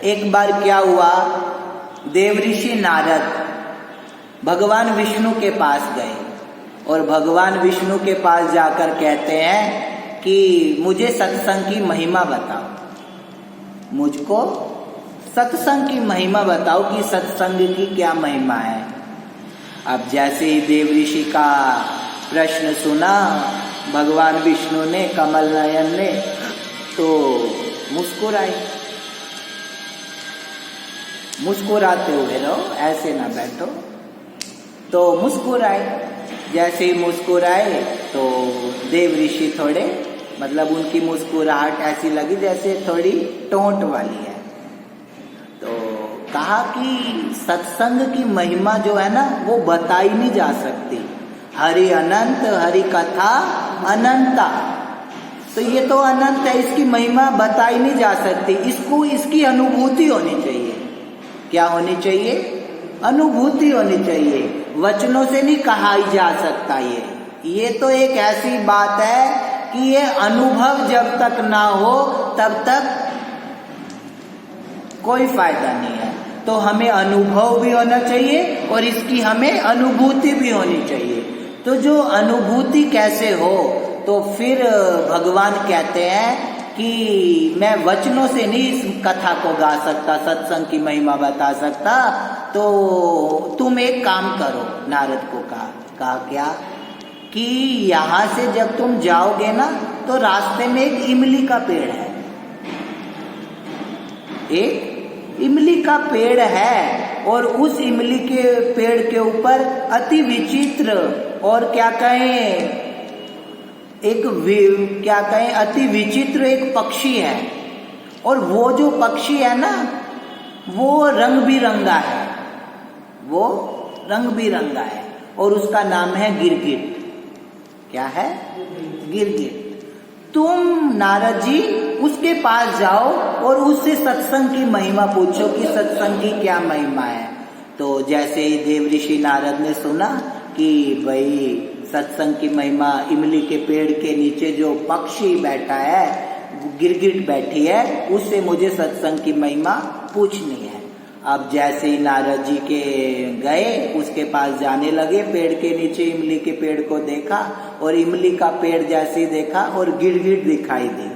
एक बार क्या हुआ, देवऋषि नारद भगवान विष्णु के पास गए और भगवान विष्णु के पास जाकर कहते हैं कि मुझे सत्संग की महिमा बताओ, मुझको सत्संग की महिमा बताओ कि सत्संग की क्या महिमा है। अब जैसे ही देवऋषि का प्रश्न सुना भगवान विष्णु ने, कमल नयन ने, तो मुस्कुराए। मुस्कुराते हुए रहो, ऐसे ना बैठो। तो मुस्कुराए। जैसे ही मुस्कुराए तो देवऋषि थोड़े, मतलब उनकी मुस्कुराहट ऐसी लगी जैसे थोड़ी टोंट वाली है। तो कहा कि सत्संग की महिमा जो है ना वो बताई नहीं जा सकती। हरि अनंत, हरि कथा अनंता। तो ये तो अनंत है, इसकी महिमा बताई नहीं जा सकती। इसको, इसकी अनुभूति होनी चाहिए। क्या होनी चाहिए? अनुभूति होनी चाहिए। वचनों से नहीं कहा जा सकता। ये तो एक ऐसी बात है कि ये अनुभव जब तक ना हो तब तक कोई फायदा नहीं है। तो हमें अनुभव भी होना चाहिए और इसकी हमें अनुभूति भी होनी चाहिए। तो जो अनुभूति कैसे हो, तो फिर भगवान कहते हैं कि मैं वचनों से नहीं इस कथा को गा सकता, सत्संग की महिमा बता सकता। तो तुम एक काम करो, नारद को कहा क्या कि यहाँ से जब तुम जाओगे ना तो रास्ते में एक इमली का पेड़ है। एक इमली का पेड़ है और उस इमली के पेड़ के ऊपर अति विचित्र और क्या कहें अति विचित्र एक पक्षी है। और वो जो पक्षी है ना वो रंग बिरंगा है, वो रंग बिरंगा है और उसका नाम है गिरगिट। क्या है? गिरगिट। तुम नारद जी उसके पास जाओ और उससे सत्संग की महिमा पूछो कि सत्संग की क्या महिमा है। तो जैसे ही देवऋषि नारद ने सुना कि भाई सत्संग की महिमा, इमली के पेड़ के नीचे जो पक्षी बैठा है, गिरगिट बैठी है, उससे मुझे सत्संग की महिमा पूछनी है। अब जैसे ही नारद जी के गए, उसके पास जाने लगे, पेड़ के नीचे इमली के पेड़ को देखा और इमली का पेड़ जैसे ही देखा और गिरगिट दिखाई दी।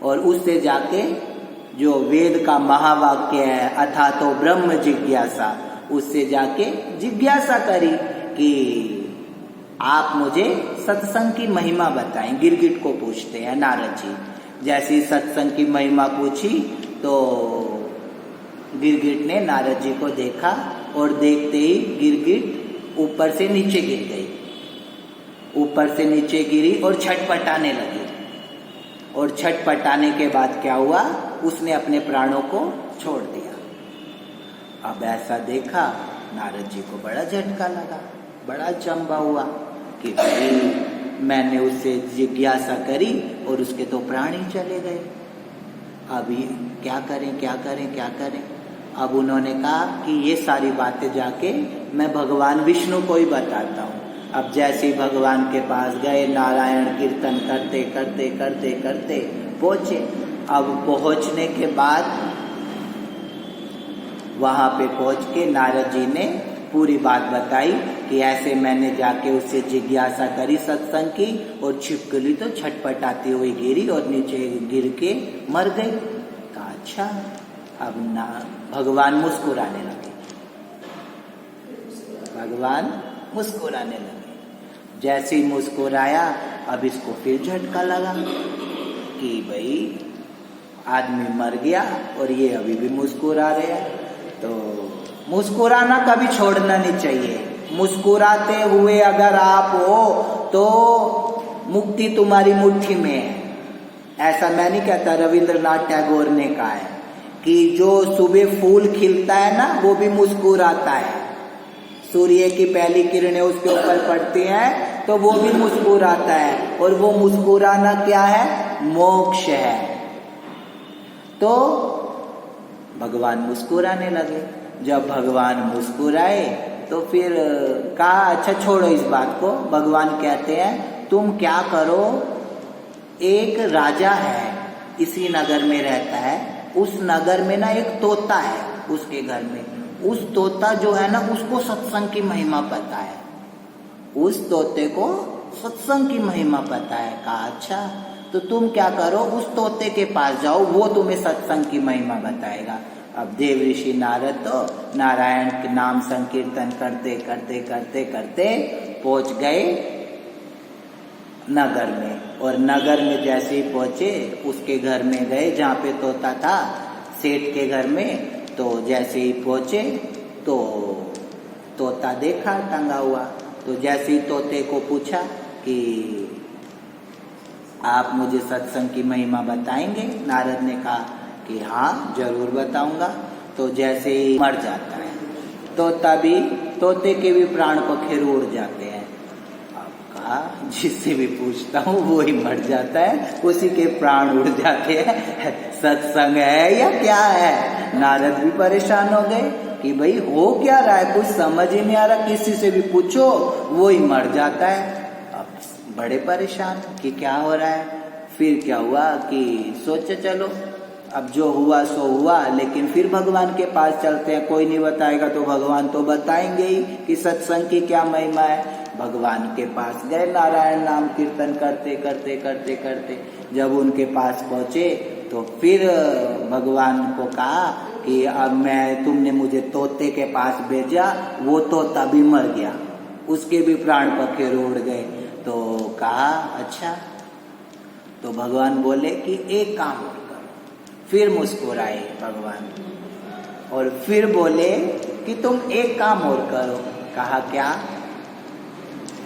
और उससे जाके जो वेद का महावाक्य है अथा तो ब्रह्म जिज्ञासा, उससे जाके जिज्ञासा करी कि आप मुझे सत्संग की महिमा बताएं। गिरगिट को पूछते हैं नारद जी। जैसे ही सत्संग की महिमा पूछी तो गिरगिट ने नारद जी को देखा और देखते ही गिरगिट ऊपर से नीचे गिर गई। ऊपर से नीचे गिरी और छटपटाने लगी। और छटपटाने के बाद क्या हुआ, उसने अपने प्राणों को छोड़ दिया। अब ऐसा देखा नारद जी को बड़ा झटका लगा, बड़ा चंबा हुआ कि भाई मैंने उससे जिज्ञासा करी और उसके तो प्राण ही चले गए। अभी क्या करें क्या करें क्या करें। अब उन्होंने कहा कि ये सारी बातें जाके मैं भगवान विष्णु को ही बताता हूँ। अब जैसे ही भगवान के पास गए, नारायण कीर्तन करते करते करते करते पहुँचे। अब पहुँचने के बाद वहाँ पे पहुँच के नारद जी ने पूरी बात बताई कि ऐसे मैंने जाके उससे जिज्ञासा करी सत्संग की और छिपकली तो छटपटाती हुई गिरी और नीचे गिर के मर गई। कहा अच्छा। अब ना भगवान मुस्कुराने लगे, भगवान मुस्कुराने लगे। जैसे ही मुस्कुराया अब इसको फिर झटका लगा कि भाई आदमी मर गया और ये अभी भी मुस्कुरा रहे हैं। तो मुस्कुराना कभी छोड़ना नहीं चाहिए। मुस्कुराते हुए अगर आप हो तो मुक्ति तुम्हारी मुट्ठी में है। ऐसा मैं नहीं कहता, रविंद्रनाथ टैगोर ने कहा है कि जो सुबह फूल खिलता है ना वो भी मुस्कुराता है। सूर्य की पहली किरणें उसके ऊपर पड़ती हैं तो वो भी मुस्कुराता है। और वो मुस्कुराना क्या है? मोक्ष है। तो भगवान मुस्कुराने लगे। जब भगवान मुस्कुराए तो फिर कहा अच्छा छोड़ो इस बात को। भगवान कहते हैं तुम क्या करो, एक राजा है इसी नगर में रहता है, उस नगर में ना एक तोता है उसके घर में। उस तोता जो है ना उसको सत्संग की महिमा पता है, उस तोते को सत्संग की महिमा पता है। कहा अच्छा तो तुम क्या करो, उस तोते के पास जाओ, वो तुम्हें सत्संग की महिमा बताएगा। अब देव ऋषि नारद तो नारायण के नाम संकीर्तन करते करते करते करते पहुंच गए नगर में। और नगर में जैसे ही पहुंचे उसके घर में गए जहाँ पे तोता था, सेठ के घर में। तो जैसे ही पहुंचे तो तोता देखा टंगा हुआ। तो जैसे ही तोते को पूछा कि आप मुझे सत्संग की महिमा बताएंगे, नारद ने कहा कि हाँ जरूर बताऊंगा। तो जैसे ही मर जाता है तोता भी, तोते के भी प्राण पखेरु उड़ जाते हैं। अब कहा जिससे भी पूछता हूँ वो ही मर जाता है, उसी के प्राण उड़ जाते हैं, सत्संग है या क्या है। नारद भी परेशान हो गए कि भाई हो क्या रहा है, कुछ समझ ही नहीं आ रहा, किसी से भी पूछो वो ही मर जाता है। अब बड़े परेशान कि क्या हो रहा है। फिर क्या हुआ कि सोचे चलो अब जो हुआ सो हुआ, लेकिन फिर भगवान के पास चलते हैं, कोई नहीं बताएगा तो भगवान तो बताएंगे ही कि सत्संग की क्या महिमा है। भगवान के पास गए, नारायण नाम कीर्तन करते करते करते करते जब उनके पास पहुंचे तो फिर भगवान को कहा कि अब मैं, तुमने मुझे तोते के पास भेजा, वो तोता भी मर गया, उसके भी प्राण पखेरु उड़ गए। तो कहा अच्छा। तो भगवान बोले कि एक काम और करो। फिर मुस्कुराए भगवान और फिर बोले कि तुम एक काम और करो। कहा क्या?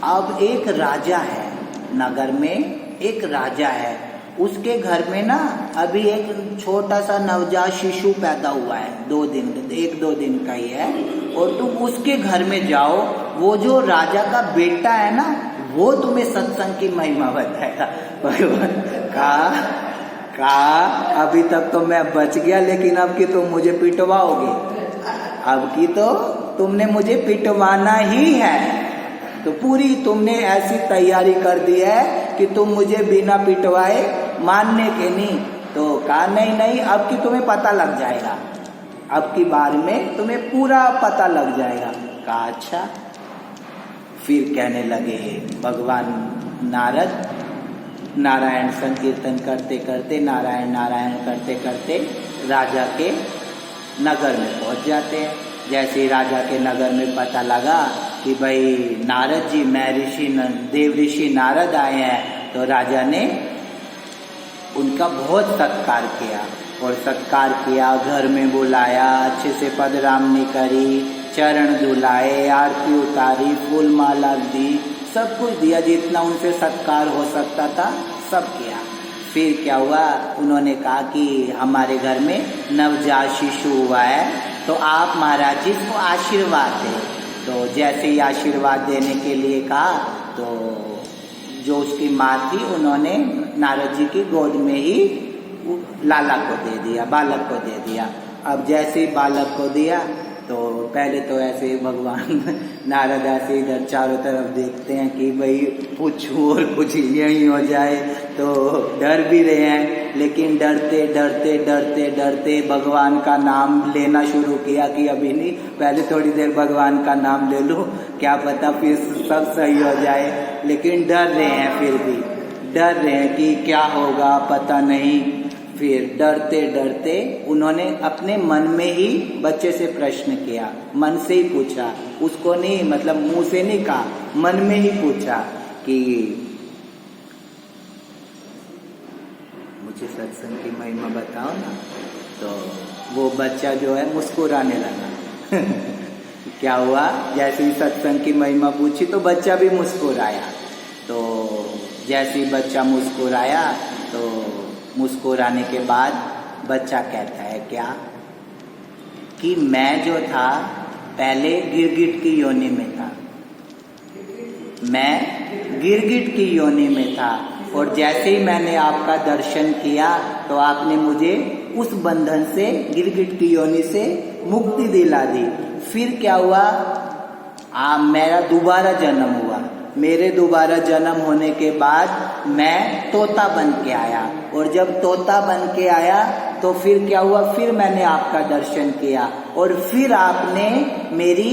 अब एक राजा है नगर में, एक राजा है, उसके घर में ना अभी एक छोटा सा नवजात शिशु पैदा हुआ है, 1-2 दिन का ही है। और तुम उसके घर में जाओ, वो जो राजा का बेटा है ना वो तुम्हें सत्संग की महिमा बताएगा। भगवान कहा अभी तक तो मैं बच गया, लेकिन अब की तुम मुझे पिटवाओगे, अब की तो तुमने मुझे पिटवाना ही है। तो पूरी तुमने ऐसी तैयारी कर दी है कि तुम मुझे बिना पिटवाए मानने के नहीं। तो कहा नहीं, अब की तुम्हें पता लग जाएगा, अब की बार में तुम्हें पूरा पता लग जाएगा। कहा अच्छा। फिर कहने लगे भगवान नारद, नारायण संकीर्तन करते करते, नारायण नारायण करते करते राजा के नगर में पहुंच जाते हैं। जैसे ही राजा के नगर में पता लगा कि भाई नारद जी, मैं देव ऋषि नारद आए हैं, तो राजा ने उनका बहुत सत्कार किया। और सत्कार किया, घर में बुलाया, अच्छे से पधरामनी करी, चरण धुलाए, आरती उतारी, फूल माला दी, सब कुछ दिया, जितना उनसे सत्कार हो सकता था सब किया। फिर क्या हुआ, उन्होंने कहा कि हमारे घर में नवजात शिशु हुआ है, तो आप महाराज जी इसको आशीर्वाद दें। तो जैसे ही आशीर्वाद देने के लिए कहा तो जो उसकी माँ थी उन्होंने नारद जी की गोद में ही लाला को दे दिया, बालक को दे दिया। अब जैसे ही बालक को दिया तो पहले तो ऐसे भगवान नारद ऐसे इधर चारों तरफ देखते हैं कि भाई कुछ और कुछ यही हो जाए, तो डर भी रहे हैं। लेकिन डरते डरते डरते डरते भगवान का नाम लेना शुरू किया कि अभी नहीं, पहले थोड़ी देर भगवान का नाम ले लूँ, क्या पता फिर सब सही हो जाए। लेकिन डर रहे हैं, फिर भी डर रहे हैं कि क्या होगा पता नहीं। फिर डरते डरते उन्होंने अपने मन में ही बच्चे से प्रश्न किया, मन से ही पूछा, उसको नहीं, मतलब मुंह से नहीं कहा, मन में ही पूछा कि मुझे सत्संग की महिमा बताओ ना। तो वो बच्चा जो है मुस्कुराने लगा। क्या हुआ, जैसे ही सत्संग की महिमा पूछी तो बच्चा भी मुस्कुराया। तो जैसे ही बच्चा मुस्कुराया तो मुस्कुराने के बाद बच्चा कहता है क्या कि मैं जो था पहले गिरगिट की योनि में था, मैं गिरगिट की योनि में था, और जैसे ही मैंने आपका दर्शन किया तो आपने मुझे उस बंधन से, गिरगिट की योनि से मुक्ति दिला दी। फिर क्या हुआ, मेरा दोबारा जन्म हुआ। मेरे दोबारा जन्म होने के बाद मैं तोता बन के आया, और जब तोता बन के आया तो फिर क्या हुआ, फिर मैंने आपका दर्शन किया और फिर आपने मेरी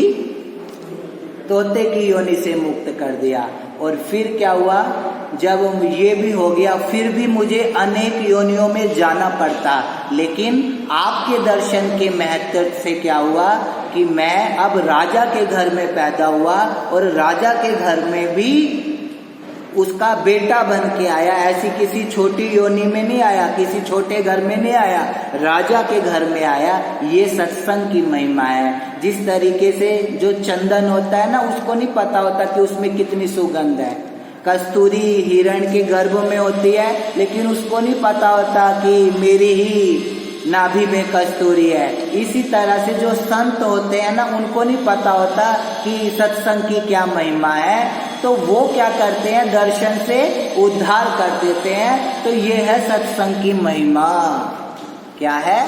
तोते की योनि से मुक्त कर दिया। और फिर क्या हुआ, जब ये भी हो गया फिर भी मुझे अनेक योनियों में जाना पड़ता, लेकिन आपके दर्शन के महत्व से क्या हुआ कि मैं अब राजा के घर में पैदा हुआ और राजा के घर में भी उसका बेटा बन के आया। ऐसी किसी छोटी योनि में नहीं आया, किसी छोटे घर में नहीं आया, राजा के घर में आया। ये सत्संग की महिमा है। जिस तरीके से जो चंदन होता है ना, उसको नहीं पता होता कि उसमें कितनी सुगंध है। कस्तूरी हिरण के गर्भ में होती है, लेकिन उसको नहीं पता होता कि मेरी ही नाभि में कस्तूरी है। इसी तरह से जो संत होते हैं ना, उनको नहीं पता होता कि सत्संग की क्या महिमा है, तो वो क्या करते हैं, दर्शन से उद्धार कर देते हैं। तो ये है सत्संग की महिमा। क्या है,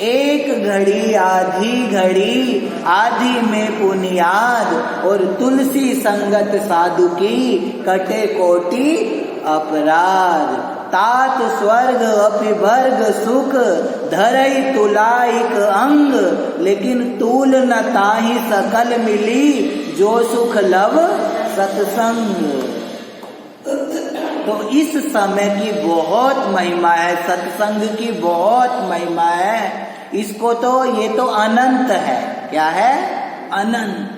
एक घड़ी आधी घड़ी आधी में पुनियाद, और तुलसी संगत साधु की कटे कोटि अपराध। तात स्वर्ग अपिवर्ग सुख धरई तुलाइक अंग, लेकिन तूल न ताहि सकल मिली जो सुख लव सत्संग। तो इस समय की बहुत महिमा है, सत्संग की बहुत महिमा है। इसको तो ये तो अनंत है। क्या है, अनंत।